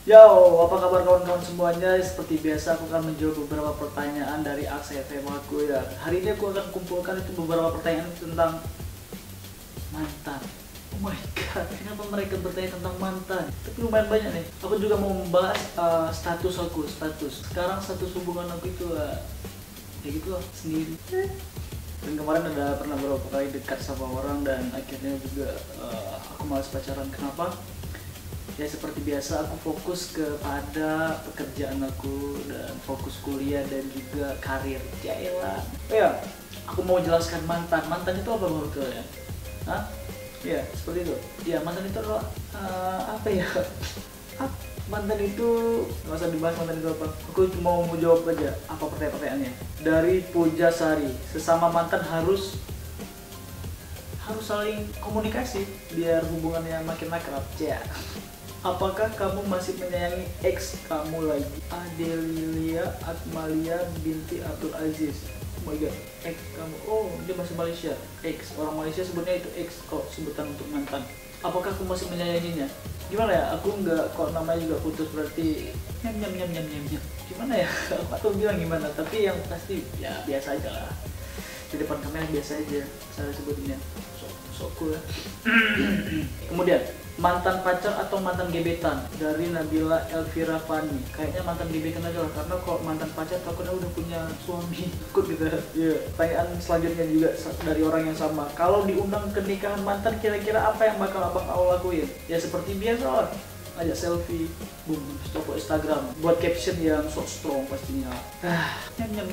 Yo, apa kabar kawan-kawan semuanya? Seperti biasa aku akan menjawab beberapa pertanyaan dari AXFM aku ya. Hari ini aku akan kumpulkan itu beberapa pertanyaan tentang mantan. Oh my god, kenapa mereka bertanya tentang mantan? Tapi lumayan banyak nih. Aku juga mau membahas status. Sekarang status hubungan aku itu ya gitu lah, sendiri. Dan kemarin ada pernah beberapa kali dekat sama orang dan akhirnya juga aku malas pacaran. Kenapa? Ya seperti biasa aku fokus kepada pekerjaan aku dan fokus kuliah dan juga karir. Yaelah. Ya, aku mau jelaskan mantan. Mantan itu apa menurut kalian? Hah? Ya, seperti itu. Ya, mantan itu adalah apa ya? Mantan itu nggak usah dibahas mantan itu apa. Aku cuma mau jawab aja apa pertanyaannya. Dari Pujasari, sesama mantan harus saling komunikasi biar hubungannya makin akrab. Ya. Apakah kamu masih menyayangi ex kamu lagi? Adelia Akmalia binti Abdul Aziz. Oh my god, ex kamu. Oh, dia masih Malaysia. Ex, orang Malaysia sebutnya itu ex kok sebutan untuk mantan. Apakah aku masih menyayanginya? Gimana ya? Aku nggak, kok namanya juga putus berarti nyam. Gimana ya? Aku bilang gimana? Tapi yang pasti ya biasa aja lah. Di depan kamera biasa aja saya sebutinnya. Sok cool ya. Kemudian mantan pacar atau mantan gebetan, dari Nabila Elvira Fani. Kayaknya mantan gebetan aja lah, karena kalau mantan pacar takutnya udah punya suami, takut gitu ya. Pertanyaan selanjutnya juga dari orang yang sama. Kalau diundang ke nikahan mantan, kira-kira apa yang bakal abang Aul lakuin? Ya seperti biasa lah, ajak selfie, boom, foto Instagram, buat caption yang so strong pastinya. Nyam.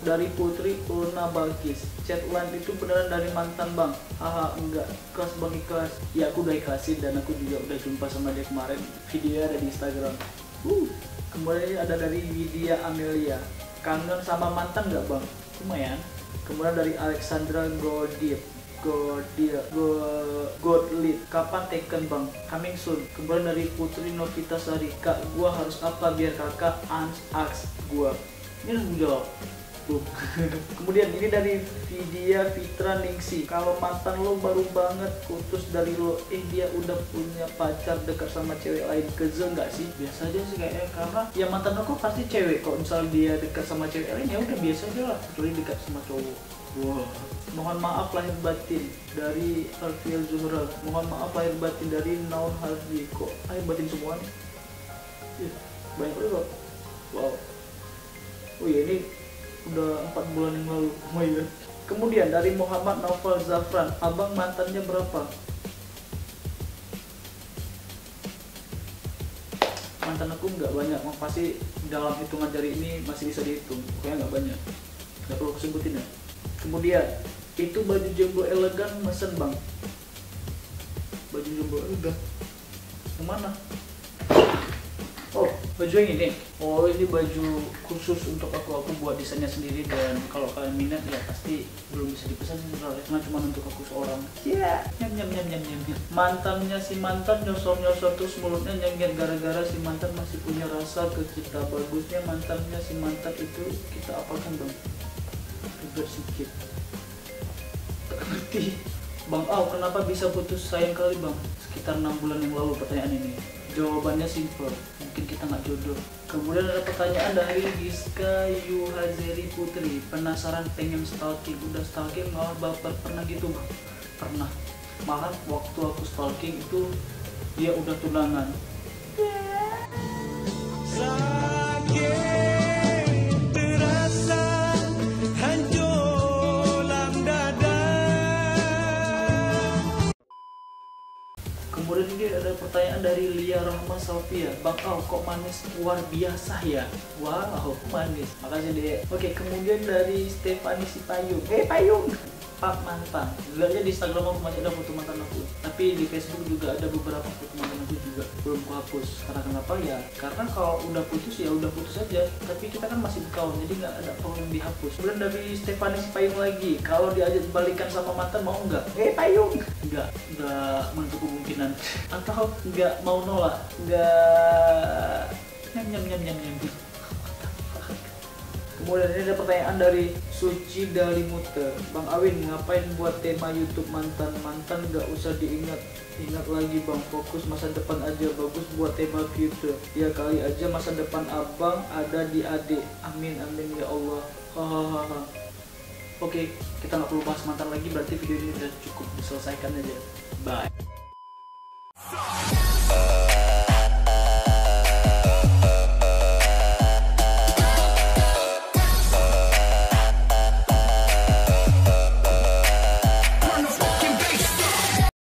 Dari Putri Urna Balkis, chat line itu beneran dari mantan bang? Haha, enggak, ikhlas bang, ikhlas. Ya aku udah ikhlasin dan aku juga udah jumpa sama dia kemarin, videonya ada di Instagram. Kemudian ada dari Widya Amelia, kangen sama mantan nggak bang? Lumayan. Kemudian dari Alexandra Godlit, kapan taken bang? Coming soon. Kemudian dari Putri Novitasari, kak gua harus apa biar kakak aks gua? Ini harus jawab. Kemudian ini dari Vidya Fitra Ningsi, kalau mantan lo baru banget putus dari lo, dia udah punya pacar dekat sama cewek lain, kesel nggak sih? Biasa aja sih kayaknya, karena ya mantan aku pasti cewek. Kok misalnya dia dekat sama cewek lain ya udah biasa aja lah, kecuali dekat sama cowok. Wow. Mohon maaf lahir batin dari Alfiel Zuhra. Mohon maaf lahir batin dari Naun Hardi. Kok lahir batin semua nih? Banyak banget. Wow. Oh iya, ini udah 4 bulan yang lalu. Oh iya. Kemudian dari Muhammad Naufal Zafran, abang mantannya berapa? Mantan aku nggak banyak, pasti dalam hitungan jari ini masih bisa dihitung. Pokoknya nggak banyak, nggak perlu aku sebutin ya. Kemudian itu baju jumbo elegan mesen bang. Baju jumbo elegan yang mana? Oh, baju yang ini. Oh, ini baju khusus untuk aku buat desainnya sendiri, dan kalau kalian minat ya pasti belum bisa dipesan karena cuma untuk aku seorang. Ya, nyam. Mantannya si mantan nyosor terus mulutnya nyengir gara-gara si mantan masih punya rasa ke kita. Bagusnya mantannya si mantan itu kita apakan bang? Ribet sedikit. Tak ngerti. Bang Au, kenapa bisa putus sayang kali bang? Sekitar 6 bulan yang lalu pertanyaan ini. Jawabannya simple, mungkin kita nggak jodoh. Kemudian ada pertanyaan dari Giska Yuhazeri Putri, penasaran pengen stalking, udah stalking malah baper, pernah gitu bang? Pernah, malah waktu aku stalking itu dia udah tunangan. Kemudian ini ada pertanyaan dari Lia Rahma Salvia, Bang Au kok manis luar biasa ya? Wow, manis. Makasih deh. Oke, kemudian dari Stefani Sipayung. Payung. Pak mantan. Lihat aja di Instagram aku masih ada foto mantan aku. Tapi di Facebook juga ada beberapa foto mantan aku juga belum aku hapus. Karena kenapa ya? Karena kalau udah putus ya udah putus aja. Tapi kita kan masih berkawan, jadi nggak ada problem dihapus. Kemudian dari Stefani Sipayung lagi, kalau diajak balikan sama mantan mau nggak? Payung. Nggak menutup kemungkinan. Atau nggak mau nolak? Nggak nyam. Kemudian ini ada pertanyaan dari Suci Dalimute. Bang Awin, ngapain buat tema YouTube mantan? Mantan gak usah diingat lagi bang, fokus masa depan aja. Bagus buat tema future. Ya kali aja masa depan abang ada di adik. Amin amin ya Allah. Hahaha. Oke, kita nggak perlu bahas mantan lagi, berarti video ini udah cukup diselesaikan aja. Bye.